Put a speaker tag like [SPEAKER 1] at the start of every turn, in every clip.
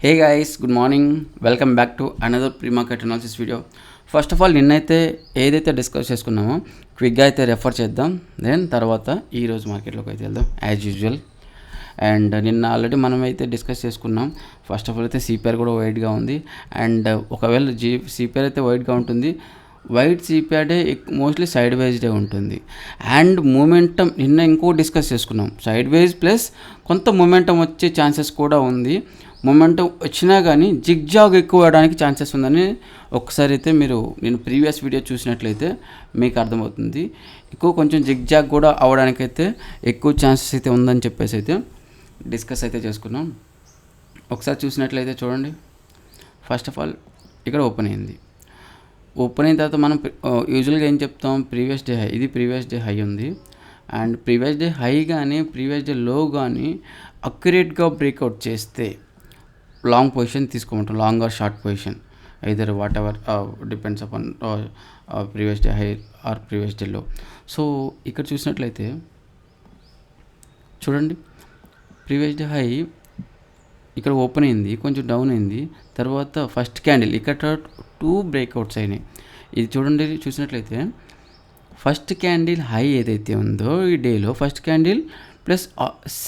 [SPEAKER 1] Hey guys, good morning. Welcome back to another pre market analysis video. First of all నిన్నైతే ఏదైతే discuss చేసుకున్నామో క్విక్గా అయితే refer చేద్దాం. దెన్ తర్వాత ఈరోజు మార్కెట్లోకి అయితే వెళ్దాం యాజ్ యూజువల్. అండ్ నిన్న ఆల్రెడీ మనం అయితే డిస్కస్ చేసుకున్నాం. ఫస్ట్ ఆఫ్ ఆల్ అయితే సిపిఆర్ కూడా వైడ్గా ఉంది. అండ్ ఒకవేళ సిపిఆర్ అయితే వైడ్గా ఉంటుంది, వైట్ సిపిఆర్డే మోస్ట్లీ సైడ్ వైజ్డే ఉంటుంది. అండ్ మూమెంటం నిన్న ఇంకో డిస్కస్ చేసుకున్నాం, సైడ్ వైజ్ ప్లస్ కొంత మూమెంటం వచ్చే ఛాన్సెస్ కూడా ఉంది. మూమెంటం వచ్చినా కానీ జిగ్జాగ్ ఎక్కువ అవడానికి ఛాన్సెస్ ఉందని ఒకసారి అయితే మీరు నేను ప్రీవియస్ వీడియో చూసినట్లయితే మీకు అర్థమవుతుంది. కొంచెం జిగ్జాగ్ కూడా అవడానికైతే ఎక్కువ ఛాన్సెస్ అయితే ఉందని చెప్పేసి అయితే డిస్కస్ అయితే చేసుకున్నాం. ఒకసారి చూసినట్లయితే చూడండి. ఫస్ట్ ఆఫ్ ఆల్ ఇక్కడ ఓపెన్ అయింది. ఓపెన్ అయిన తర్వాత మనం యూజువల్గా ఏం చెప్తాం, ప్రీవియస్ డే హై, ఇది ప్రీవియస్ డే హై ఉంది. అండ్ ప్రీవియస్ డే హై కానీ ప్రీవియస్ డే లో కానీ అక్యురేట్గా బ్రేక్అవుట్ చేస్తే లాంగ్ పొజిషన్ తీసుకోమంటాం, long or short position either whatever depends upon previous day high or previous day low. So ఇక్కడ చూసినట్లయితే చూడండి, ప్రీవియస్ డే హై ఇక్కడ ఓపెన్ అయింది, కొంచెం డౌన్ అయింది. తర్వాత ఫస్ట్ క్యాండిల్ ఇక్కడ 2 బ్రేక్అవుట్స్ అయినాయి. ఇది చూడండి, చూసినట్లయితే ఫస్ట్ క్యాండిల్ హై ఏదైతే ఉందో ఈ డేలో ఫస్ట్ క్యాండిల్ ప్లస్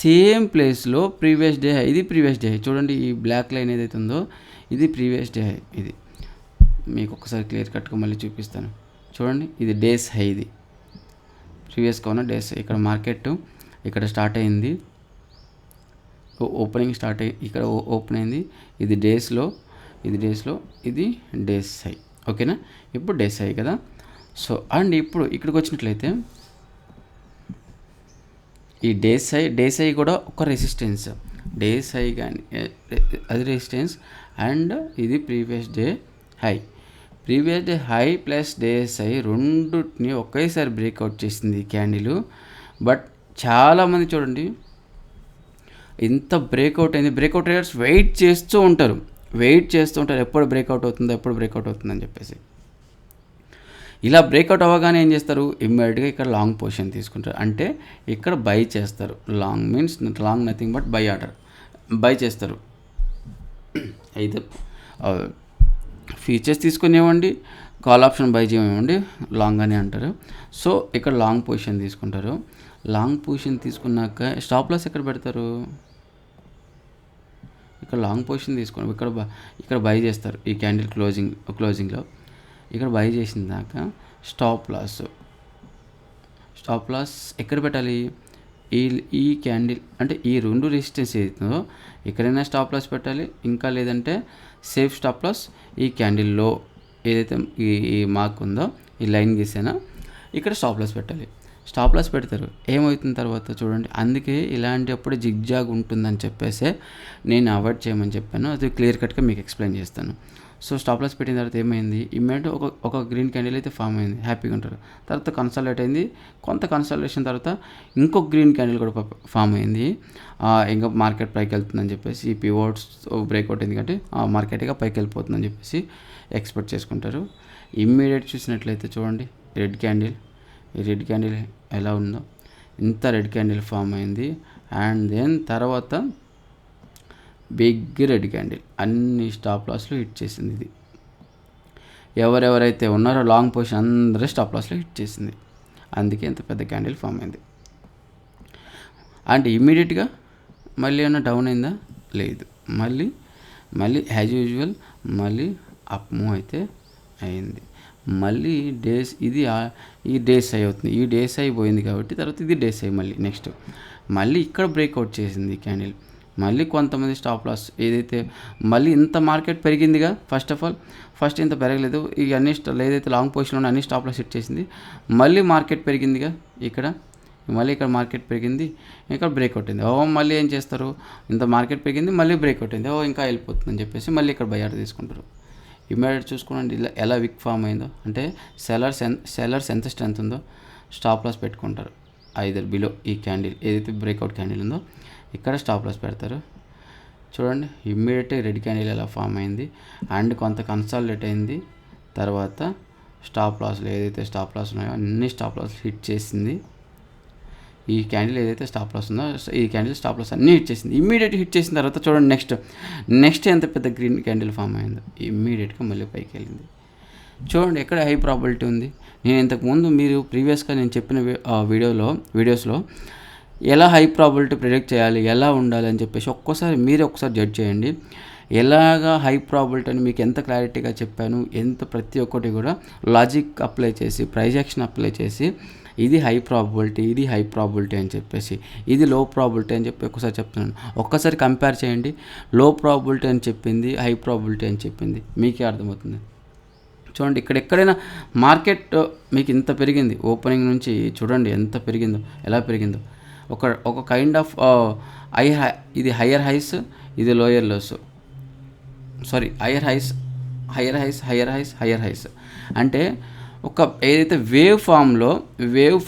[SPEAKER 1] సేమ్ ప్లేస్లో ప్రీవియస్ డే హై, ఇది ప్రీవియస్ డే హై. చూడండి, ఈ బ్లాక్ లైన్ ఏదైతే ఉందో ఇది ప్రీవియస్ డే హై. ఇది మీకు ఒకసారి క్లియర్ కట్గా మళ్ళీ చూపిస్తాను. చూడండి, ఇది డేస్ హై, ఇది ప్రీవియస్గా ఉన్న డేస్. ఇక్కడ మార్కెట్ ఇక్కడ స్టార్ట్ అయింది, ఓపెనింగ్ స్టార్ట్ అయ్యి ఇక్కడ ఓపెన్ అయింది. ఇది డేస్లో, ఇది డేస్ హై. ఓకేనా, ఇప్పుడు డేస్ హై కదా. సో అండ్ ఇప్పుడు ఇక్కడికి వచ్చినట్లయితే ఈ డేస్ హై కూడా ఒక రెసిస్టెన్స్, డేస్ హై కానీ అది రెసిస్టెన్స్. అండ్ ఇది previous day high, previous day high plus day's high రెండుని ఒకేసారి బ్రేక్అవుట్ చేసింది క్యాండిల్. బట్ చాలామంది చూడండి ఇంత బ్రేక్అవుట్ అయింది, బ్రేక్అవుట్ రేట్స్ వెయిట్ చేస్తూ ఉంటారు ఎప్పుడు బ్రేక్అవుట్ అవుతుందని చెప్పేసి. ఇలా బ్రేక్అవుట్ అవ్వగానే ఏం చేస్తారు, ఇమ్మీడియట్గా ఇక్కడ లాంగ్ పొజిషన్ తీసుకుంటారు. అంటే ఇక్కడ బై చేస్తారు. Long means long nothing but by order, by చేస్తారు. అయితే ఫీచర్స్ తీసుకునేవ్వండి, కాల్ ఆప్షన్ బై చేయనివ్వండి, లాంగ్ అని అంటారు. సో ఇక్కడ లాంగ్ పొజిషన్ తీసుకుంటారు. లాంగ్ పొజిషన్ తీసుకున్నాక స్టాప్ లాస్ ఎక్కడ పెడతారు, ఇక్కడ లాంగ్ పొజిషన్ తీసుకొని ఇక్కడ బై చేస్తారు. ఈ క్యాండిల్ క్లోజింగ్లో ఇక్కడ బై చేసిన దాకా స్టాప్ లాస్ ఎక్కడ పెట్టాలి, ఈ క్యాండిల్ అంటే ఈ రెండు రెసిస్టెన్స్ ఏదైతుందో ఎక్కడైనా స్టాప్ లాస్ పెట్టాలి. ఇంకా లేదంటే సేఫ్ స్టాప్ లాస్ ఈ క్యాండిల్లో ఏదైతే ఈ మార్క్ ఉందో ఈ లైన్ గీసేనా ఇక్కడ స్టాప్ లాస్ పెట్టాలి. స్టాప్ లాస్ పెడతారు. ఏమవుతుంది తర్వాత చూడండి, అందుకే ఇలాంటప్పుడు జిగ్జాగ్ ఉంటుందని చెప్పేసి నేను అవాయిడ్ చేయమని చెప్పాను. అది క్లియర్ కట్గా మీకు ఎక్స్ప్లెయిన్ చేస్తాను. సో స్టాప్ లాస్ పెట్టిన తర్వాత ఏమైంది, ఇమ్మీడియట్ ఒక గ్రీన్ క్యాండిల్ అయితే ఫామ్ అయింది, హ్యాపీగా ఉంటారు. తర్వాత కన్సాలిడేట్ అయింది, కొంత కన్సాలిడేషన్ తర్వాత ఇంకొక గ్రీన్ క్యాండిల్ కూడా ఫామ్ అయింది. ఇంకా మార్కెట్ పైకి వెళ్తుందని చెప్పేసి ఈ పివోట్స్ బ్రేక్అవుట్ అయింది కాబట్టి మార్కెట్గా పైకి వెళ్ళిపోతుందని చెప్పేసి ఎక్స్పెక్ట్ చేసుకుంటారు. ఇమ్మీడియట్ చూసినట్లయితే చూడండి, ఈ రెడ్ క్యాండిల్ ఎలా ఉందో ఇంత రెడ్ క్యాండిల్ ఫామ్ అయింది. అండ్ దెన్ తర్వాత బిగ్ రెడ్ క్యాండిల్ అన్ని స్టాప్ లాస్లో హిట్ చేసింది. ఇది ఎవరెవరైతే ఉన్నారో లాంగ్ పొజిషన్ అందరూ స్టాప్ లాస్లో హిట్ చేసింది. అందుకే ఇంత పెద్ద క్యాండిల్ ఫామ్ అయింది. అంటే ఇమ్మీడియట్గా మళ్ళీ ఏమైనా డౌన్ అయిందా, లేదు. మళ్ళీ యాజ్ యూజువల్ మళ్ళీ అప్ మూవ్ అయితే అయింది. మళ్ళీ డేస్ ఈ డేస్ హై అవుతుంది, ఈ డేస్ హై పోయింది కాబట్టి తర్వాత ఇది డేస్ హై. మళ్ళీ ఇక్కడ బ్రేక్అవుట్ చేసింది క్యాండిల్. మళ్ళీ కొంతమంది స్టాప్ లాస్ ఏదైతే మళ్ళీ ఇంత మార్కెట్ పెరిగిందిగా. ఫస్ట్ ఇంత పెరగలేదు, ఈ అన్ని ఏదైతే లాంగ్ పొజిషన్లో అన్ని స్టాప్ లాస్ హిట్ చేసింది. మళ్ళీ మార్కెట్ పెరిగిందిగా, ఇక్కడ మార్కెట్ పెరిగింది, ఇక్కడ బ్రేక్అవుట్ అయింది. మళ్ళీ ఏం చేస్తారు, ఇంత మార్కెట్ పెరిగింది మళ్ళీ బ్రేక్అవుట్ అయింది, ఇంకా వెళ్ళిపోతుందని చెప్పేసి మళ్ళీ ఇక్కడ బై ఆర్డర్ తీసుకుంటారు. ఇమ్మీడియట్ చూసుకోండి ఎలా విక్ ఫామ్ అయిందో. అంటే సెల్లర్స్ ఎంత స్ట్రెంత్ ఉందో స్టాప్ లాస్ పెట్టుకుంటారు. ఐదర్ బిలో ఈ క్యాండిల్ ఏదైతే బ్రేక్అవుట్ క్యాండిల్ ఉందో ఇక్కడ స్టాప్ లాస్ పెడతారు. చూడండి, ఇమ్మీడియట్గా రెడ్ క్యాండిల్ ఎలా ఫామ్ అయింది. అండ్ కొంత కన్సాలిడేట్ అయింది. తర్వాత స్టాప్ లాస్లో ఏదైతే స్టాప్ లాస్ ఉన్నాయో అన్ని స్టాప్ లాస్ హిట్ చేసింది. ఈ క్యాండిల్ ఏదైతే స్టాప్ లాస్ ఉందో ఈ క్యాండిల్ స్టాప్ లాస్ అన్నీ హిట్ చేసింది. ఇమ్మీడియట్ హిట్ చేసిన తర్వాత చూడండి నెక్స్ట్ ఎంత పెద్ద గ్రీన్ క్యాండిల్ ఫామ్ అయిందో ఇమ్మీడియట్గా మళ్ళీ పైకి వెళ్ళింది. చూడండి ఎక్కడ హై ప్రాబిలిటీ ఉంది. నేను ఇంతకుముందు మీరు ప్రీవియస్గా నేను చెప్పిన వీడియోస్లో ఎలా హై ప్రాబిలిటీ ప్రిడిక్ట్ చేయాలి, ఎలా ఉండాలి అని చెప్పేసి మీరే ఒకసారి జడ్జ్ చేయండి. ఎలాగా హై ప్రాబిలిటీ అని మీకు ఎంత క్లారిటీగా చెప్పాను, ఎంత ప్రతి ఒక్కటి కూడా లాజిక్ అప్లై చేసి ప్రైజ్ యాక్షన్ అప్లై చేసి ఇది హై ప్రాబిలిటీ అని చెప్పేసి ఇది లో ప్రాబిలిటీ అని చెప్పి ఒకసారి చెప్తున్నాను. ఒక్కసారి కంపేర్ చేయండి. లో ప్రాబిలిటీ అని చెప్పింది, హై ప్రాబిలిటీ అని చెప్పింది, మీకే అర్థమవుతుంది. చూడండి ఇక్కడ ఎక్కడైనా మార్కెట్ మీకు ఇంత పెరిగింది, ఓపెనింగ్ నుంచి చూడండి ఎంత పెరిగిందో, ఎలా పెరిగిందో. ఒక కైండ్ ఆఫ్ ఇది హయ్యర్ హైస్, ఇది lower lows, sorry higher highs అంటే ఏదైతే వేవ్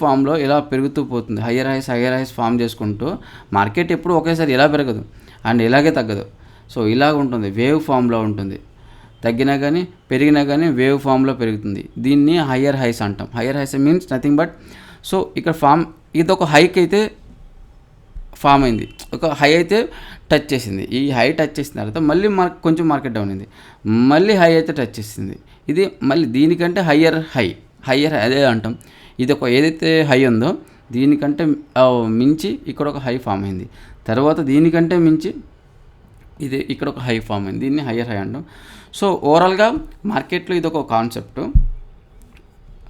[SPEAKER 1] ఫామ్లో ఇలా పెరుగుతూ పోతుంది. హయ్యర్ హైస్ ఫామ్ చేసుకుంటూ మార్కెట్ ఎప్పుడు ఒకేసారి ఇలా పెరగదు అండ్ ఇలాగే తగ్గదు. సో ఇలాగ ఉంటుంది, వేవ్ ఫామ్లో ఉంటుంది. తగ్గినా కానీ పెరిగినా కానీ వేవ్ ఫామ్లో పెరుగుతుంది. దీన్ని హయ్యర్ హైస్ అంటాం. Higher highs means nothing but ఇక్కడ ఇది ఒక హైక్ అయితే ఫామ్ అయింది, ఒక హై అయితే టచ్ చేసింది. ఈ హై టచ్ చేసిన తర్వాత మళ్ళీ కొంచెం మార్కెట్ డౌన్ అయింది, మళ్ళీ హై అయితే టచ్ చేసింది. ఇది మళ్ళీ దీనికంటే హయ్యర్ అదే అంటాం. ఇది ఏదైతే హై ఉందో దీనికంటే మించి ఇక్కడ ఒక హై ఫామ్ అయింది. తర్వాత దీనికంటే మించి ఇక్కడ ఒక హై ఫామ్ అయింది. దీన్ని హయ్యర్ హై అంటాం. సో ఓవరాల్గా మార్కెట్లో ఇది ఒక కాన్సెప్ట్.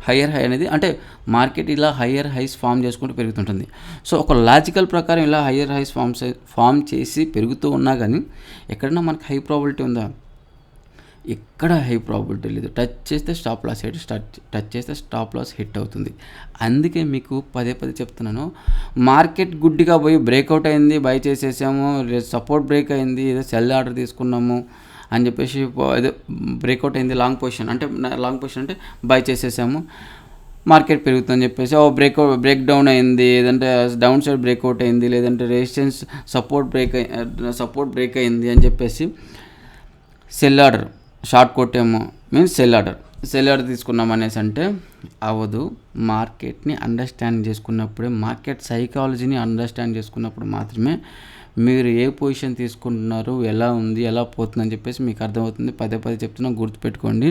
[SPEAKER 1] హయ్యర్ హై అనేది అంటే మార్కెట్ ఇలా హయ్యర్ హైస్ ఫామ్ చేసుకుంటూ పెరుగుతుంటుంది. సో ఒక లాజికల్ ప్రకారం ఇలా హయ్యర్ హైస్ ఫామ్ చేసి పెరుగుతూ ఉన్నా కానీ ఎక్కడైనా మనకి హై ప్రాబిలిటీ ఉందా? ఎక్కడ హై ప్రాబిలిటీ లేదు. టచ్ చేస్తే స్టాప్ లాస్ హిట్ అవుతుంది. అందుకే మీకు పదే చెప్తున్నాను, మార్కెట్ గుడ్డిగా పోయి బ్రేక్అవుట్ అయింది, బై చేసేసాము, సపోర్ట్ బ్రేక్ అయింది, ఏదో సెల్ ఆర్డర్ తీసుకున్నాము అని చెప్పేసి ఏదో బ్రేక్అవుట్ అయింది, లాంగ్ పొజిషన్ అంటే బై చేసేసాము, మార్కెట్ పెరుగుతుందని చెప్పేసి బ్రేక్ డౌన్ అయింది, లేదంటే డౌన్ సైడ్ బ్రేక్అవుట్ అయింది, లేదంటే రెసిస్టెన్స్ సపోర్ట్ బ్రేక్ అయింది అని చెప్పేసి సెల్ ఆర్డర్ షార్ట్ కొట్టేమో మీన్స్ సెల్ ఆర్డర్ తీసుకున్నాం అనేసి అంటే అవ్వదు. మార్కెట్ని అండర్స్టాండ్ చేసుకున్నప్పుడే, మార్కెట్ సైకాలజీని అండర్స్టాండ్ చేసుకున్నప్పుడు మాత్రమే మీరు ఏ పొజిషన్ తీసుకుంటున్నారు, ఎలా ఉంది, ఎలా పోతుందని చెప్పేసి మీకు అర్థమవుతుంది. పదే చెప్తున్నా, గుర్తుపెట్టుకోండి.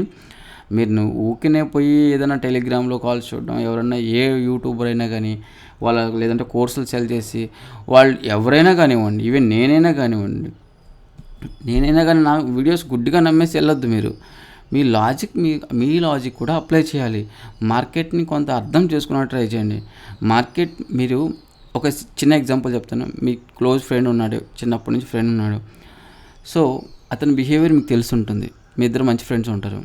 [SPEAKER 1] మీరు ఊరికనే పోయి ఏదైనా టెలిగ్రామ్లో కాల్స్ చూడడం, ఎవరైనా ఏ యూట్యూబర్ అయినా కానీ లేదంటే కోర్సులు సెల్ చేసి వాళ్ళు ఎవరైనా కానివ్వండి, ఈవెన్ నేనైనా కానీ నా వీడియోస్ గుడ్డిగా నమ్మేసి వెళ్ళొద్దు. మీరు మీ లాజిక్ కూడా అప్లై చేయాలి. మార్కెట్ని కొంత అర్థం చేసుకున్న ట్రై చేయండి. మార్కెట్ మీరు ఒక చిన్న ఎగ్జాంపుల్ చెప్తాను. మీ క్లోజ్ ఫ్రెండ్ ఉన్నాడు, చిన్నప్పటి నుంచి ఫ్రెండ్ ఉన్నాడు. సో అతని బిహేవియర్ మీకు తెలిసి ఉంటుంది. మీ ఇద్దరు మంచి ఫ్రెండ్స్ ఉంటారు,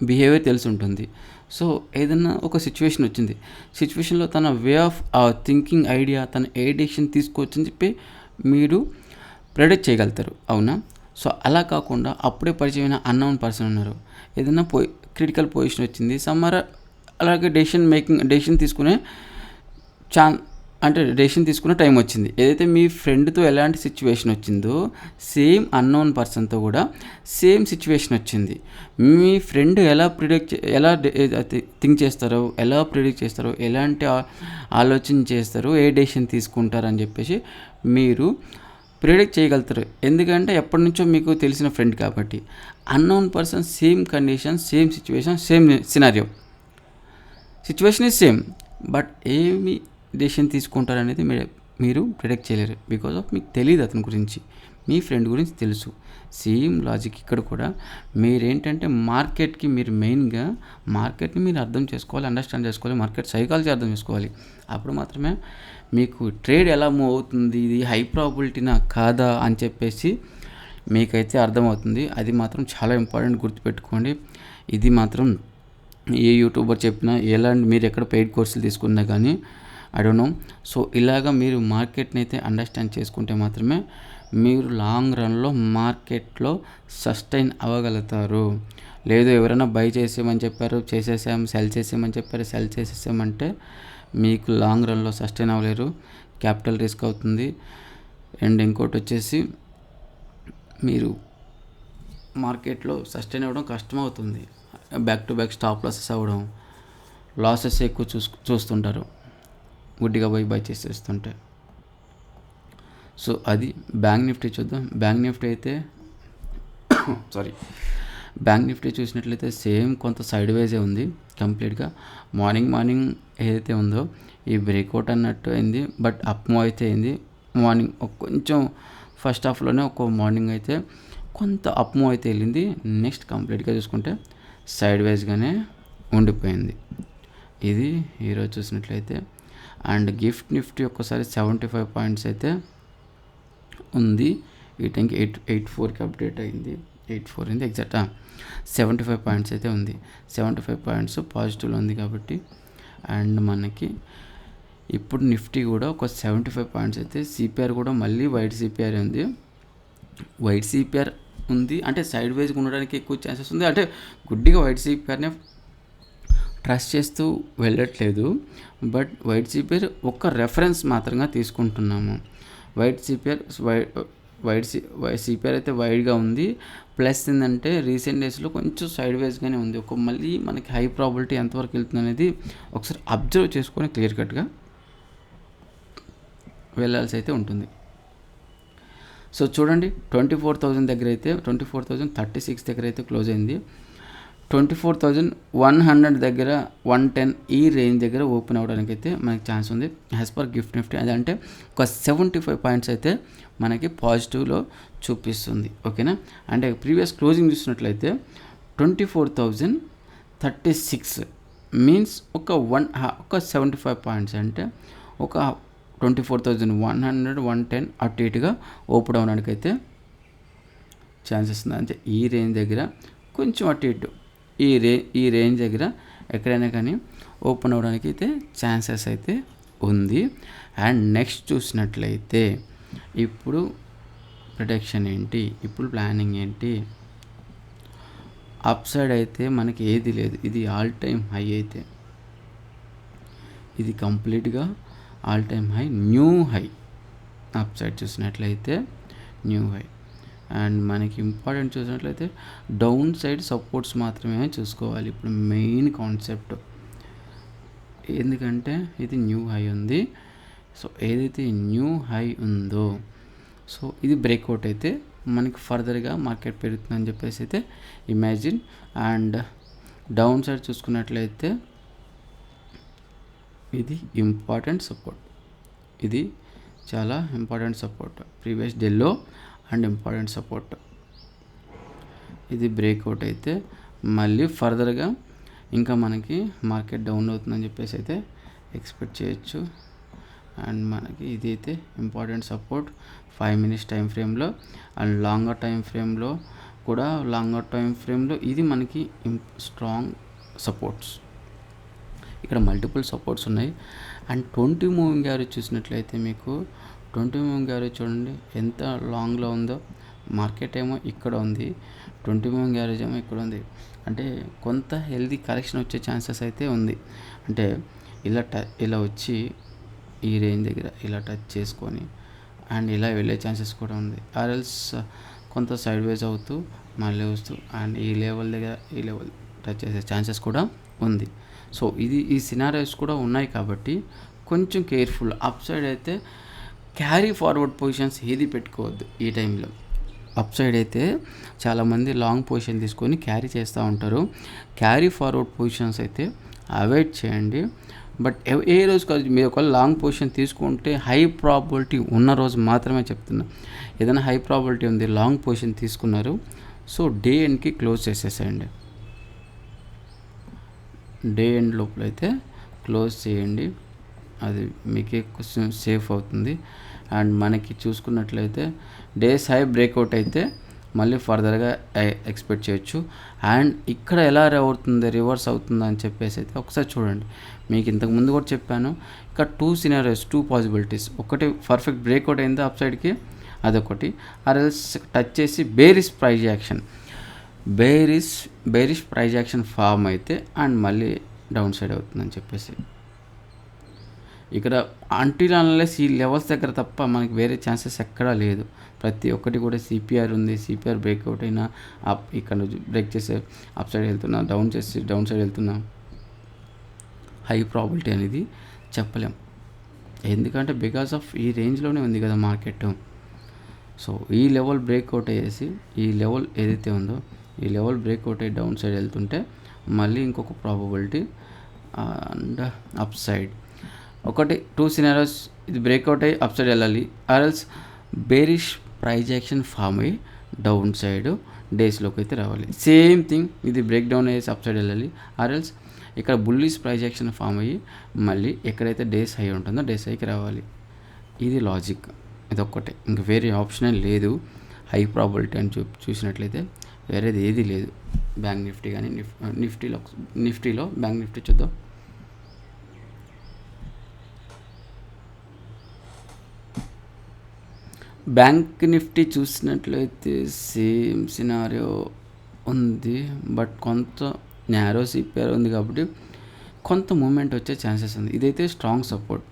[SPEAKER 1] బిహేవియర్ తెలిసి ఉంటుంది. సో ఏదన్నా ఒక సిచ్యువేషన్ వచ్చింది, సిచ్యువేషన్లో తన వే ఆఫ్ థింకింగ్ ఐడియా, తన ఏ డెసిషన్ తీసుకోవచ్చని చెప్పి మీరు ప్రెడిక్ట్ చేయగలుగుతారు, అవునా? సో అలా కాకుండా అప్పుడే పరిచయమైన అన్నోన్ పర్సన్ ఉన్నారు, ఏదైనా క్రిటికల్ పొజిషన్ వచ్చింది, అలాగే డెసిషన్ తీసుకునే టైం వచ్చింది. ఏదైతే మీ ఫ్రెండ్తో ఎలాంటి సిచ్యువేషన్ వచ్చిందో సేమ్ అన్నోన్ పర్సన్తో కూడా సేమ్ సిచ్యువేషన్ వచ్చింది. మీ ఫ్రెండ్ ఎలా థింక్ చేస్తారో, ఎలా ప్రిడిక్ట్ చేస్తారో, ఎలాంటి ఆలోచన చేస్తారో, ఏ డెసిషన్ తీసుకుంటారో అని చెప్పేసి మీరు ప్రిడిక్ట్ చేయగలుగుతారు. ఎందుకంటే ఎప్పటి నుంచో మీకు తెలిసిన ఫ్రెండ్ కాబట్టి. Unknown person same condition, same situation, same situation is same, but ఏమి డెసిషన్ తీసుకుంటారనేది మీరు ప్రిడిక్ట్ చేయలేరు. బికాజ్ ఆఫ్ మీకు తెలియదు అతని గురించి, మీ ఫ్రెండ్ గురించి తెలుసు. సేమ్ లాజిక్ ఇక్కడ కూడా మీరేంటంటే మార్కెట్కి మెయిన్గా మార్కెట్ని మీరు అర్థం చేసుకోవాలి, అండర్స్టాండ్ చేసుకోవాలి, మార్కెట్ సైకాలజీ అర్థం చేసుకోవాలి. అప్పుడు మాత్రమే మీకు ట్రేడ్ ఎలా మూవ్ అవుతుంది, ఇది హై ప్రాబిలిటీనా కాదా అని చెప్పేసి మీకైతే అర్థమవుతుంది. అది మాత్రం చాలా ఇంపార్టెంట్, గుర్తుపెట్టుకోండి. ఇది మాత్రం ఏ యూట్యూబర్ చెప్పినా, మీరు ఎక్కడ పెయిడ్ కోర్సులు తీసుకున్నా కానీ ఐ డోంట్ నో. సో ఇలాగా మీరు మార్కెట్ని అయితే అండర్స్టాండ్ చేసుకుంటే మాత్రమే మీరు లాంగ్ రన్లో మార్కెట్లో సస్టైన్ అవ్వగలుగుతారు. లేదు ఎవరైనా బై చేసేయమని చెప్పారు, సెల్ చేసేసామంటే మీకు లాంగ్ రన్లో సస్టైన్ అవ్వలేరు, క్యాపిటల్ రిస్క్ అవుతుంది. అండ్ ఇంకోటి వచ్చేసి మీరు మార్కెట్లో సస్టైన్ అవ్వడం కష్టమవుతుంది. Back to back stop losses అవ్వడం, లాసెస్ ఎక్కువ చూస్తుంటారు. గుడ్డిగా పోయి బై చేసేస్తుంటే. సో అది బ్యాంక్ నిఫ్టీ చూద్దాం. బ్యాంక్ నిఫ్టీ అయితే బ్యాంక్ నిఫ్టీ చూసినట్లయితే సేమ్ కొంత సైడ్ వేజే ఉంది కంప్లీట్గా. మార్నింగ్ ఏదైతే ఉందో ఈ బ్రేక్అవుట్ అన్నట్టు అయింది, బట్ అప్ మూవ్ అయితే అయింది. మార్నింగ్ కొంచెం ఫస్ట్ హాఫ్లోనే మార్నింగ్ అయితే కొంత అప్ మూవ్ అయితే వెళ్ళింది. నెక్స్ట్ కంప్లీట్గా చూసుకుంటే సైడ్ వేస్గానే ఉండిపోయింది. ఇది ఈరోజు చూసినట్లయితే. అండ్ గిఫ్ట్ నిఫ్టీ ఒక్కసారి 75 పాయింట్స్ అయితే ఉంది. ఈ టైంకి 884కి అప్డేట్ అయింది. 84 అయింది ఎగ్జాక్ట్. 75 పాయింట్స్ అయితే ఉంది. 75 పాయింట్స్ పాజిటివ్లో ఉంది కాబట్టి. అండ్ మనకి ఇప్పుడు నిఫ్టీ కూడా ఒక 75 పాయింట్స్ అయితే, సిపిఆర్ కూడా మళ్ళీ వైట్ సిపిఆర్ ఉంది. వైట్ సిపిఆర్ ఉంది అంటే సైడ్ వైజ్గా ఉండడానికి ఎక్కువ ఛాన్సెస్ ఉంది. అంటే గుడ్డిగా వైట్ సిపిఆర్నే ట్రస్ట్ చేస్తూ వెళ్ళట్లేదు, బట్ వైట్ సిపిఆర్ ఒక రెఫరెన్స్ మాత్రంగా తీసుకుంటున్నాము. వైట్ సిపిఆర్ అయితే వైడ్గా ఉంది. ప్లస్ ఏంటంటే రీసెంట్ డేస్లో కొంచెం సైడ్ వైజ్గానే ఉంది. మళ్ళీ మనకి హై ప్రాబిలిటీ ఎంతవరకు వెళ్తుంది అనేది ఒకసారి అబ్జర్వ్ చేసుకొని క్లియర్ కట్గా వెళ్ళాల్సి అయితే ఉంటుంది. సో చూడండి 24,000 దగ్గర అయితే 24,036 దగ్గర అయితే క్లోజ్ అయింది. 24,100 దగ్గర 110 ఈ రేంజ్ దగ్గర ఓపెన్ అవ్వడానికి అయితే మనకి ఛాన్స్ ఉంది యాజ్ పర్ గిఫ్ట్ నిఫ్టీ. అదంటే ఒక 75 పాయింట్స్ అయితే మనకి పాజిటివ్లో చూపిస్తుంది. ఓకేనా. అంటే ప్రీవియస్ క్లోజింగ్ చూసినట్లయితే 24,036 మీన్స్ ఒక 75 పాయింట్స్ అంటే ఒక 24,100 110 అటు ఇటుగా ఓపెన్ అవ్వడానికి అయితే ఛాన్సెస్ ఉంది. అంటే ఈ రేంజ్ దగ్గర కొంచెం అటు ఇటు ఈ రేంజ్ దగ్గర ఎక్కడైనా కానీ ఓపెన్ అవ్వడానికి అయితే ఛాన్సెస్ అయితే ఉంది. అండ్ నెక్స్ట్ చూసినట్లయితే ఇప్పుడు ప్రొడక్షన్ ఏంటి, ఇప్పుడు ప్లానింగ్ ఏంటి. అప్ సైడ్ అయితే మనకి ఏది లేదు. ఇది ఆల్ టైమ్ హై అయితే ఇది కంప్లీట్గా all time high, new high. Up side చూసినట్లయితే న్యూ హై. అండ్ మనకి ఇంపార్టెంట్ చూసినట్లయితే డౌన్ సైడ్ సపోర్ట్స్ మాత్రమే చూసుకోవాలి ఇప్పుడు మెయిన్ కాన్సెప్ట్. ఎందుకంటే ఇది న్యూ హై ఉంది. సో ఏదైతే న్యూ హై ఉందో సో ఇది బ్రేక్అవుట్ అయితే మనకి ఫర్దర్గా మార్కెట్ పెరుగుతుందని చెప్పేసి అయితే ఇమాజిన్. అండ్ డౌన్ సైడ్ చూసుకున్నట్లయితే ఇది ఇంపార్టెంట్ సపోర్ట్. ఇది చాలా ఇంపార్టెంట్ సపోర్ట్. ప్రీవియస్ డేలో అండ్ ఇంపార్టెంట్ సపోర్ట్. ఇది బ్రేక్అవుట్ అయితే మళ్ళీ ఫర్దర్గా ఇంకా మనకి మార్కెట్ డౌన్ అవుతుందని చెప్పేసి అయితే ఎక్స్పెక్ట్ చేయొచ్చు. అండ్ మనకి ఇది అయితే ఇంపార్టెంట్ సపోర్ట్ 5 minutes టైం ఫ్రేమ్లో. అండ్ లాంగర్ టైం ఫ్రేమ్లో ఇది మనకి స్ట్రాంగ్ సపోర్ట్స్. ఇక్కడ మల్టిపుల్ సపోర్ట్స్ ఉన్నాయి. అండ్ 20 మూవింగ్ యావరేజ్ చూసినట్లయితే మీకు 20 మూవింగ్ యావరేజ్ చూడండి ఎంత లాంగ్లో ఉందో. మార్కెట్ ఏమో ఇక్కడ ఉంది, 20 మూవింగ్ యావరేజ్ ఏమో ఇక్కడ ఉంది. అంటే కొంత హెల్దీ కరెక్షన్ వచ్చే ఛాన్సెస్ అయితే ఉంది. అంటే ఇలా వచ్చి ఈ రేంజ్ దగ్గర ఇలా టచ్ చేసుకొని అండ్ ఇలా వెళ్ళే ఛాన్సెస్ కూడా ఉంది. ఆర్ఎల్స్ కొంత సైడ్ వేస్ అవుతూ మళ్ళీ వస్తూ అండ్ ఈ లెవెల్ టచ్ చేసే ఛాన్సెస్ కూడా ఉంది. సో ఈ సినారియోస్ కూడా ఉన్నాయి కాబట్టి కొంచెం కేర్ఫుల్. అప్ సైడ్ అయితే క్యారీ ఫార్వర్డ్ పొజిషన్స్ ఏది పెట్టుకోవద్దు ఈ టైంలో. అప్ సైడ్ అయితే చాలామంది లాంగ్ పొజిషన్ తీసుకొని క్యారీ చేస్తూ ఉంటారు. క్యారీ ఫార్వర్డ్ పొజిషన్స్ అయితే అవాయిడ్ చేయండి. బట్ ఏ రోజు కాదు, మీరు ఒకవేళ లాంగ్ పొజిషన్ తీసుకుంటే హై ప్రాబిలిటీ ఉన్న రోజు మాత్రమే చెప్తున్నా. ఏదైనా హై ప్రాబిలిటీ ఉంది, లాంగ్ పొజిషన్ తీసుకున్నారు, సో డే ఎండ్కి క్లోజ్ చేసేసేయండి. డే ఎండ్ లోపల అయితే క్లోజ్ చేయండి, అది మీకే కొంచెం సేఫ్ అవుతుంది. అండ్ మనకి చూసుకున్నట్లయితే డేస్ హై బ్రేక్అవుట్ అయితే మళ్ళీ ఫర్దర్గా ఎక్స్పెక్ట్ చేయొచ్చు. అండ్ ఇక్కడ ఎలా రివర్స్ అవుతుందా అని చెప్పేసి అయితే ఒకసారి చూడండి. మీకు ఇంతకుముందు కూడా చెప్పాను, ఇక్కడ 2 సినారియోస్ 2 పాసిబిలిటీస్. ఒకటి పర్ఫెక్ట్ బ్రేక్అవుట్ అయిందా అప్ సైడ్కి, అదొకటి. ఆర్ఎల్స్ టచ్ చేసి బేరిష్ ప్రైజ్ యాక్షన్ ఫామ్ అయితే అండ్ మళ్ళీ డౌన్ సైడ్ అవుతుందని చెప్పేసి ఇక్కడ అంటిల్ అన్లెస్ ఈ లెవెల్స్ దగ్గర తప్ప మనకి వేరే ఛాన్సెస్ ఎక్కడా లేదు. ప్రతి ఒక్కటి కూడా సిపిఆర్ ఉంది. సిపిఆర్ బ్రేక్అవుట్ అయినా అప్ ఇక్కడ బ్రేక్ చేసే అప్ సైడ్ వెళ్తున్నా, డౌన్ చేసి డౌన్ సైడ్ వెళ్తున్నా, హై ప్రాబిలిటీ అనేది చెప్పలేం. ఎందుకంటే బికాస్ ఆఫ్ ఈ రేంజ్లోనే ఉంది కదా మార్కెట్. సో ఈ లెవెల్ బ్రేక్అవుట్ అయ్యేసి ఈ లెవెల్ ఏదైతే ఉందో ఈ లెవెల్ బ్రేక్అవుట్ అయ్యి డౌన్ సైడ్ వెళ్తుంటే మళ్ళీ ఇంకొక ప్రాబబిలిటీ అండ్ అప్ సైడ్. ఒకటి 2 సినారియోస్, ఇది బ్రేక్అవుట్ అయ్యి అప్ సైడ్ వెళ్ళాలి, ఆర్ఎల్స్ బేరిష్ ప్రైజ్ యాక్షన్ ఫామ్ అయ్యి డౌన్ సైడ్ డేస్లోకి అయితే రావాలి. సేమ్ థింగ్, ఇది బ్రేక్ డౌన్ అయ్యేసి అప్ సైడ్ వెళ్ళాలి, ఆర్ఎల్స్ ఇక్కడ బుల్లిష్ ప్రైజ్ యాక్షన్ ఫామ్ అయ్యి మళ్ళీ ఎక్కడైతే డేస్ హై ఉంటుందో డేస్ హైకి రావాలి. ఇది లాజిక్, ఇది ఒక్కటే, ఇంక వేరే ఆప్షనే లేదు. హై ప్రాబిలిటీ అని చూసినట్లయితే వేరేది ఏది లేదు. బ్యాంక్ నిఫ్టీ కానీ నిఫ్టీలో బ్యాంక్ నిఫ్టీ చూద్దాం. బ్యాంక్ నిఫ్టీ చూసినట్లయితే సేమ్ సినారియో ఉంది, బట్ కొంత నేరో సిపిఆర్ ఉంది కాబట్టి కొంత మూమెంట్ వచ్చే ఛాన్సెస్ ఉంది. ఇదైతే స్ట్రాంగ్ సపోర్ట్.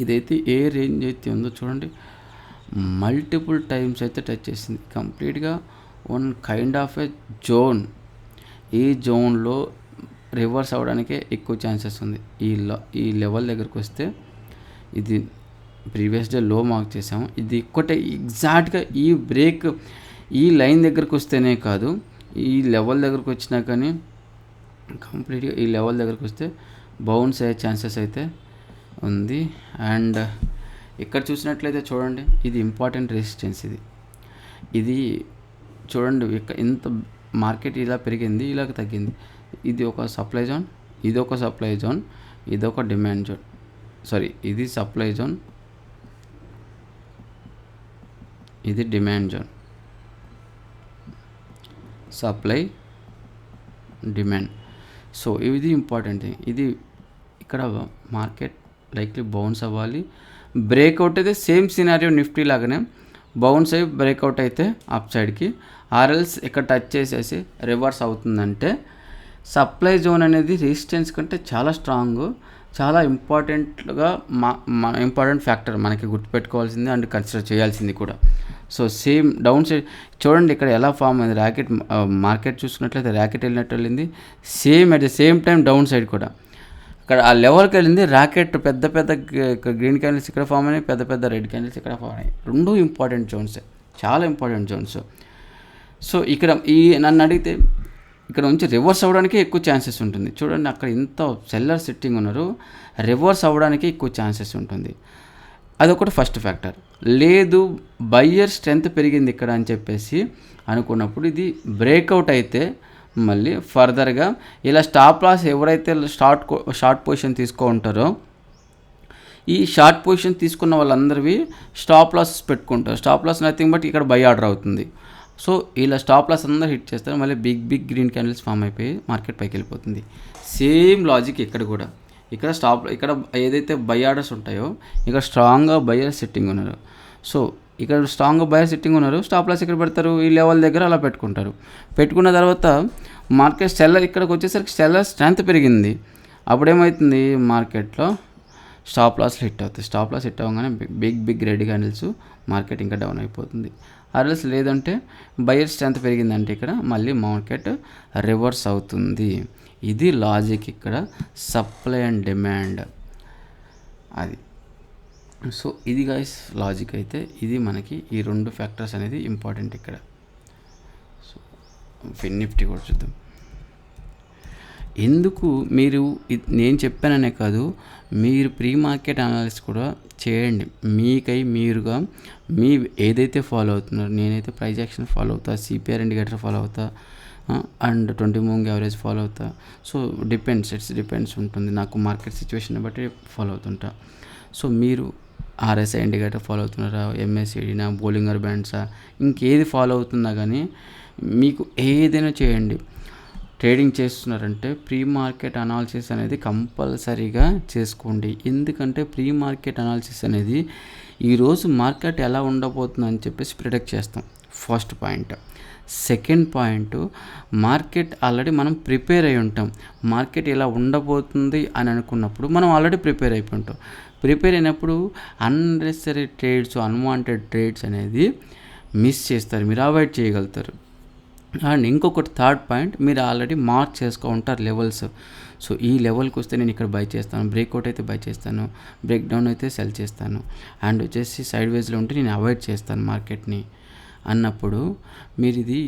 [SPEAKER 1] ఇదైతే ఏ రేంజ్ అయితే ఉందో చూడండి, మల్టిపుల్ టైమ్స్ అయితే టచ్ చేసింది. కంప్లీట్గా one kind of A zone. ఈ జోన్లో రివర్స్ అవ్వడానికే ఎక్కువ ఛాన్సెస్ ఉంది. ఈ లెవెల్ దగ్గరికి వస్తే ఇది ప్రీవియస్ డే లో మార్క్ చేసాము. ఇది ఒక్కటే ఎగ్జాక్ట్గా ఈ బ్రేక్ ఈ లైన్ దగ్గరకు వస్తేనే కాదు, ఈ లెవెల్ దగ్గరకు వచ్చినా కానీ కంప్లీట్గా ఈ లెవెల్ దగ్గరకు వస్తే బౌన్స్ అయ్యే ఛాన్సెస్ అయితే ఉంది. అండ్ ఇక్కడ చూసినట్లయితే చూడండి, ఇది ఇంపార్టెంట్ రెసిస్టెన్స్. ఇది చూడండి, ఇంత మార్కెట్ ఇలా పెరిగింది, ఇలా తగ్గింది. ఇది ఒక సప్లై జోన్, ఇది ఒక సప్లై జోన్, ఇది ఒక డిమాండ్ జోన్. సారీ, ఇది సప్లై జోన్, ఇది demand zone. Supply, demand. So ఇది ఇంపార్టెంట్ థింగ్. ఇది ఇక్కడ మార్కెట్ లైక్లీ బౌన్స్ అవ్వాలి. బ్రేక్అవుట్ అయితే సేమ్ సినారియో నిఫ్టీ లాగానే బౌన్స్ అయ్యి బ్రేక్అవుట్ అయితే అప్ సైడ్కి, ఆర్ఎల్స్ ఇక్కడ టచ్ చేసేసి రివర్స్ అవుతుందంటే సప్లై జోన్ అనేది రెసిస్టెన్స్ కంటే చాలా స్ట్రాంగ్, చాలా ఇంపార్టెంట్గా ఇంపార్టెంట్ ఫ్యాక్టర్ మనకి గుర్తుపెట్టుకోవాల్సింది అండ్ కన్సిడర్ చేయాల్సింది కూడా. సో సేమ్ డౌన్ సైడ్ చూడండి, ఇక్కడ ఎలా ఫామ్ అయింది ర్యాకెట్. మార్కెట్ చూసుకున్నట్లయితే ర్యాకెట్ వెళ్ళినట్టు వెళ్ళింది, same at the same time down side కూడా ఇక్కడ ఆ లెవెల్కి వెళ్ళింది. ర్యాకెట్ పెద్ద పెద్ద గ్రీన్ క్యాండిల్స్ ఇక్కడ ఫామ్ అయినాయి, పెద్ద పెద్ద రెడ్ క్యాండిల్స్ ఇక్కడ ఫామ్ అయినాయి. రెండు ఇంపార్టెంట్ జోన్స్, చాలా ఇంపార్టెంట్ జోన్స్. సో ఇక్కడ నన్ను అడిగితే ఇక్కడ నుంచి రివర్స్ అవ్వడానికి ఎక్కువ ఛాన్సెస్ ఉంటుంది. చూడండి, అక్కడ ఇంత సెల్లర్ సిట్టింగ్ ఉన్నారు, రివర్స్ అవ్వడానికి ఎక్కువ ఛాన్సెస్ ఉంటుంది. అదొకటి ఫస్ట్ ఫ్యాక్టర్. లేదు బయ్యర్ స్ట్రెంత్ పెరిగింది ఇక్కడ అని చెప్పేసి అనుకున్నప్పుడు ఇది బ్రేక్అవుట్ అయితే మళ్ళీ ఫర్దర్గా ఇలా స్టాప్ లాస్ ఎవరైతే షార్ట్ పొజిషన్ ఉంటారో ఈ షార్ట్ పొజిషన్ తీసుకున్న వాళ్ళందరివి స్టాప్ లాస్ పెట్టుకుంటారు. స్టాప్ లాస్ నథింగ్ బట్ ఇక్కడ బై ఆర్డర్ అవుతుంది. సో ఇలా స్టాప్ లాస్ అందరూ హిట్ చేస్తారు, మళ్ళీ బిగ్ గ్రీన్ క్యాండిల్స్ ఫామ్ అయిపోయి మార్కెట్ పైకి వెళ్ళిపోతుంది. సేమ్ లాజిక్ ఇక్కడ కూడా. ఇక్కడ ఏదైతే బై ఆర్డర్స్ ఉంటాయో ఇక్కడ స్ట్రాంగ్గా బయర్ సిట్టింగ్ ఉన్నారు. సో ఇక్కడ స్ట్రాంగ్గా బయర్ సిట్టింగ్ ఉన్నారు, స్టాప్ లాస్ ఇక్కడ పెడతారు, ఈ లెవెల్ దగ్గర అలా పెట్టుకుంటారు. పెట్టుకున్న తర్వాత మార్కెట్ సెల్లర్ ఇక్కడికి వచ్చేసరికి సెల్లర్ స్ట్రెంత్ పెరిగింది. అప్పుడేమవుతుంది, మార్కెట్లో స్టాప్ లాస్లు హిట్ అవుతాయి. స్టాప్ లాస్ హిట్ అవ్వగానే బిగ్ రెడ్ క్యాండిల్స్ మార్కెట్ ఇంకా డౌన్ అయిపోతుంది. ఆర్ఎల్స్ లేదంటే బయర్ స్ట్రెంత్ పెరిగిందంటే ఇక్కడ మళ్ళీ మార్కెట్ రివర్స్ అవుతుంది. ఇది లాజిక్ ఇక్కడ, సప్లై అండ్ డిమాండ్ అది. సో ఇది గైస్ లాజిక్. అయితే ఇది మనకి ఈ రెండు ఫ్యాక్టర్స్ అనేది ఇంపార్టెంట్ ఇక్కడ. సో ఫిన్ నిఫ్టీ కూడా చూద్దాం. ఎందుకు మీరు నేను చెప్పాననే కాదు, మీరు ప్రీ మార్కెట్ అనాలిసిస్ కూడా చేయండి. మీరుగా మీ ఏదైతే ఫాలో అవుతున్నారో, నేనైతే ప్రైజ్ యాక్షన్ ఫాలో అవుతా, సిపిఆర్ ఇండికేటర్ ఫాలో అవుతా, అండ్ 20 మూవింగ్ యావరేజ్ ఫాలో అవుతా. సో డిపెండ్స్ ఉంటుంది, నాకు మార్కెట్ సిచ్యువేషన్ బట్టి ఫాలో అవుతుంటా. సో మీరు ఆర్ఎస్ఐ ఇండికేటర్ ఫాలో అవుతున్నారా, ఎంఎస్సిడినా, బోలింగర్ బ్యాండ్సా, ఇంకేది ఫాలో అవుతున్నా కానీ మీకు ఏదైనా చేయండి. ట్రేడింగ్ చేస్తున్నారంటే ప్రీ మార్కెట్ అనాలిసిస్ అనేది కంపల్సరీగా చేసుకోండి. ఎందుకంటే ప్రీ మార్కెట్ అనాలిసిస్ అనేది ఈరోజు మార్కెట్ ఎలా ఉండబోతుంది అని చెప్పేసి ప్రిడిక్ట్ చేస్తాం, first point. Second point, market already మనం ప్రిపేర్ అయి ఉంటాం. మార్కెట్ ఎలా ఉండబోతుంది అని అనుకున్నప్పుడు మనం ఆల్రెడీ ప్రిపేర్ అయిపోయి ఉంటాం. ప్రిపేర్ అయినప్పుడు అన్నెసరీ ట్రేడ్స్, అన్వాంటెడ్ ట్రేడ్స్ అనేది మిస్ చేస్తారు, మీరు అవాయిడ్ చేయగలుగుతారు. అండ్ ఇంకొకటి థర్డ్ పాయింట్, మీరు ఆల్రెడీ మార్క్ చేసుకో ఉంటారు లెవెల్స్. సో ఈ లెవెల్కి వస్తే నేను ఇక్కడ బై చేస్తాను, బ్రేక్అవుట్ అయితే బై చేస్తాను, బ్రేక్ డౌన్ అయితే సెల్ చేస్తాను, అండ్ వచ్చేసి సైడ్ వేస్లో ఉంటే నేను అవాయిడ్ చేస్తాను మార్కెట్ని అన్నప్పుడు మీరు ఇది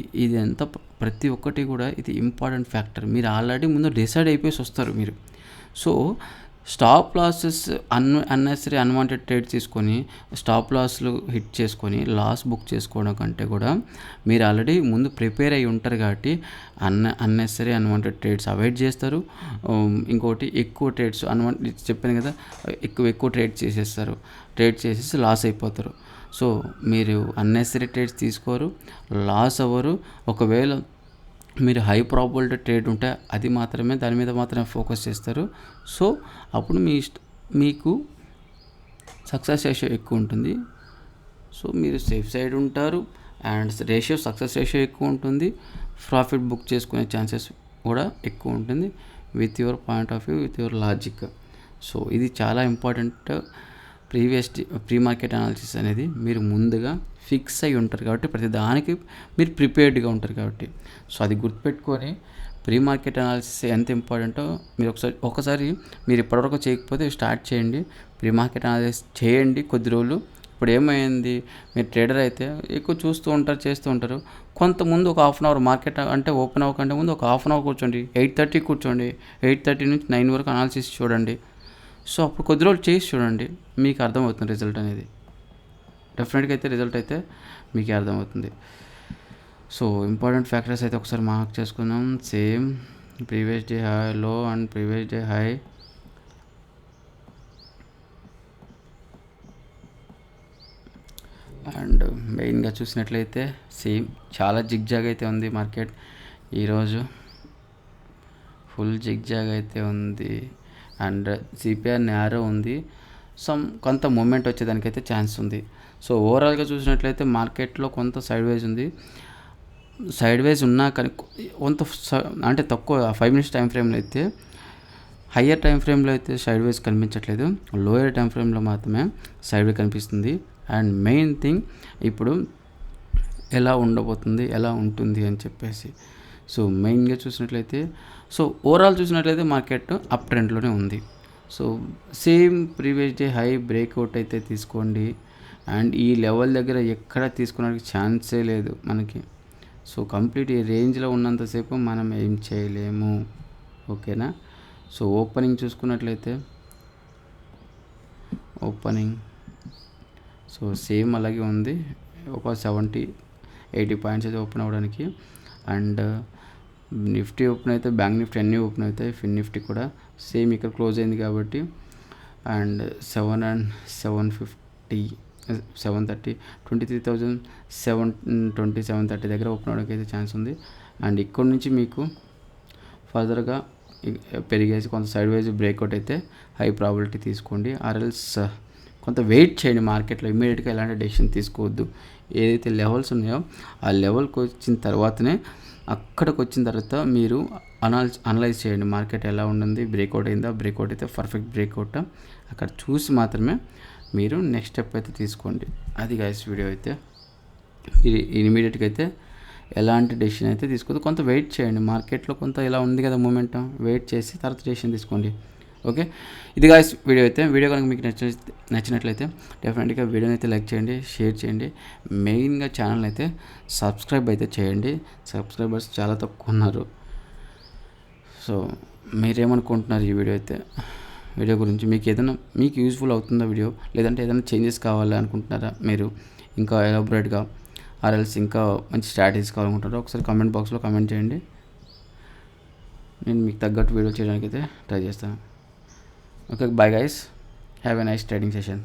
[SPEAKER 1] ఎంత ప్రతి ఒక్కటి కూడా ఇది ఇంపార్టెంట్ ఫ్యాక్టర్. మీరు ఆల్రెడీ ముందు డిసైడ్ అయిపోయి వస్తారు మీరు. So stop losses unnecessary unwanted trade తీసుకొని స్టాప్ లాస్లు హిట్ చేసుకొని బుక్ చేసుకోవడం కంటే కూడా మీరు ఆల్రెడీ ముందు ప్రిపేర్ అయ్యి ఉంటారు కాబట్టి అన్నెసరీ అన్వాంటెడ్ ట్రేడ్స్ అవాయిడ్ చేస్తారు. ఇంకోటి ఎక్కువ ట్రేడ్స్ చెప్పాను కదా, ఎక్కువ ట్రేడ్ చేసేసి లాస్ అయిపోతారు. సో మీరు అన్నెసరీ ట్రేడ్స్ తీసుకోరు, లాస్ అవ్వరు. ఒకవేళ మీరు హై ప్రాబిలిటీ ట్రేడ్ ఉంటే దాని మీద మాత్రమే ఫోకస్ చేస్తారు. సో అప్పుడు మీకు సక్సెస్ రేషియో ఎక్కువ ఉంటుంది. సో మీరు సేఫ్ సైడ్ ఉంటారు అండ్ సక్సెస్ రేషియో ఎక్కువ ఉంటుంది, ప్రాఫిట్ బుక్ చేసుకునే ఛాన్సెస్ కూడా ఎక్కువ ఉంటుంది with your point of view, with your logic. So ఇది చాలా ఇంపార్టెంట్. ప్రీ మార్కెట్ అనాలిసిస్ అనేది మీరు ముందుగా ఫిక్స్ అయి ఉంటారు కాబట్టి ప్రతి దానికి మీరు ప్రిపేర్డ్గా ఉంటారు కాబట్టి. సో అది గుర్తుపెట్టుకొని ప్రీ మార్కెట్ అనాలిసిస్ ఎంత ఇంపార్టెంటో మీరు ఒకసారి మీరు ఇప్పటివరకు చేయకపోతే స్టార్ట్ చేయండి. ప్రీ మార్కెట్ అనాలిసిస్ చేయండి కొద్ది రోజులు. ఇప్పుడు ఏమైంది, మీరు ట్రేడర్ అయితే ఎక్కువ చేస్తూ ఉంటారు. కొంతమంది ఒక హాఫ్ అన్ అవర్ మార్కెట్ అంటే ఓపెన్ అవ్వకంటే ముందు ఒక హాఫ్ అన్ అవర్ కూర్చోండి, 8:30 కూర్చోండి, 8:30 నుంచి 9 వరకు అనాలిసిస్ చూడండి. సో అప్పుడు కొద్ది రోజులు చేసి చూడండి, మీకు అర్థమవుతుంది రిజల్ట్ అనేది. డెఫినెట్గా అయితే రిజల్ట్ అయితే మీకే అర్థమవుతుంది. సో ఇంపార్టెంట్ ఫ్యాక్టర్స్ అయితే ఒకసారి మార్క్ చేసుకుందాం. సేమ్ ప్రీవియస్ డే హై లో and previous day high. And మెయిన్గా చూసినట్లయితే సేమ్ చాలా జిగ్జాగ్ అయితే ఉంది మార్కెట్ ఈరోజు, ఫుల్ జిగ్జాగ్ అయితే ఉంది. అండ్ సిపిఆర్ నేరో ఉంది, కొంత మూమెంట్ వచ్చేదానికైతే ఛాన్స్ ఉంది. సో ఓవరాల్గా చూసినట్లయితే మార్కెట్లో కొంత సైడ్ వేస్ ఉన్నా కానీ కొంత అంటే తక్కువ 5 minutes టైం ఫ్రేమ్లో అయితే, హయ్యర్ టైం ఫ్రేమ్లో అయితే సైడ్ వేస్ కనిపించట్లేదు, లోయర్ టైం ఫ్రేమ్లో మాత్రమే సైడ్ వే కనిపిస్తుంది. అండ్ మెయిన్ థింగ్ ఇప్పుడు ఎలా ఉంటుంది అని చెప్పేసి. సో మెయిన్గా చూసినట్లయితే, సో ఓవరాల్ చూసినట్లయితే మార్కెట్ అప్ ట్రెండ్లోనే ఉంది. So same previous day high breakout అయితే తీసుకోండి. అండ్ ఈ లెవెల్ దగ్గర ఎక్కడ తీసుకోవడానికి ఛాన్సే లేదు మనకి. సో కంప్లీట్ ఈ రేంజ్లో ఉన్నంతసేపు మనం ఏం చేయలేము, ఓకేనా. సో ఓపెనింగ్ చూసుకున్నట్లయితే సో సేమ్ అలాగే ఉంది, ఒక 70-80 పాయింట్స్ అయితే ఓపెన్ అవ్వడానికి. అండ్ నిఫ్టీ ఓపెన్ అయితే బ్యాంక్ నిఫ్టీ అన్నీ ఓపెన్ అవుతాయి, ఫిన్ నిఫ్టీ కూడా సేమ్ ఇక్కడ క్లోజ్ అయింది కాబట్టి. అండ్ 750 730 23,720 దగ్గర ఓపెన్ అవ్వడానికి అయితే ఛాన్స్ ఉంది. అండ్ ఇక్కడ నుంచి మీకు ఫర్దర్గా పెరిగేసి కొంత సైడ్ వైజ్ బ్రేక్అవుట్ అయితే హై ప్రాబిలిటీ తీసుకోండి. ఆర్ఎల్స్ కొంత వెయిట్ చేయండి మార్కెట్లో, ఇమీడియట్గా ఎలాంటి డెసిషన్ తీసుకోవద్దు. ఏదైతే లెవెల్స్ ఉన్నాయో ఆ లెవెల్కి వచ్చిన తర్వాతనే, అక్కడికి వచ్చిన తర్వాత మీరు అనలైజ్ చేయండి మార్కెట్ ఎలా ఉంటుంది, బ్రేక్అవుట్ అయిందా, బ్రేక్అవుట్ అయితే పర్ఫెక్ట్ బ్రేక్అవుట్, అక్కడ చూసి మాత్రమే మీరు నెక్స్ట్ స్టెప్ అయితే తీసుకోండి. అది గైస్ వీడియో అయితే. మీరు ఇమీడియట్గా అయితే ఎలాంటి డెసిషన్ అయితే తీసుకోవద్దు, కొంత వెయిట్ చేయండి. మార్కెట్లో కొంత ఇలా ఉంది కదా మూమెంటం, వెయిట్ చేసి తర్వాత డెసిషన్ తీసుకోండి, ఓకే. ఇది గైస్ వీడియో అయితే. వీడియో కనుక మీకు నచ్చినట్లయితే డెఫినెట్గా వీడియోని అయితే లైక్ చేయండి, షేర్ చేయండి, మెయిన్గా ఛానల్ అయితే సబ్స్క్రైబ్ అయితే చేయండి. సబ్స్క్రైబర్స్ చాలా తక్కువ ఉన్నారు. సో మీరేమనుకుంటున్నారు ఈ వీడియో గురించి? మీకు యూజ్ఫుల్ అవుతుందా వీడియో, లేదంటే ఏదైనా చేంజెస్ కావాలి అనుకుంటున్నారా మీరు, ఇంకా ఎలాబొరేట్గా ఆర్ఎల్స్ ఇంకా మంచి స్ట్రాటజీస్ కావాలనుకుంటారో ఒకసారి కామెంట్ బాక్స్లో కామెంట్ చేయండి. నేను మీకు తగ్గట్టు వీడియో చేయడానికి అయితే ట్రై చేస్తాను. Okay, bye guys, have a nice trading session.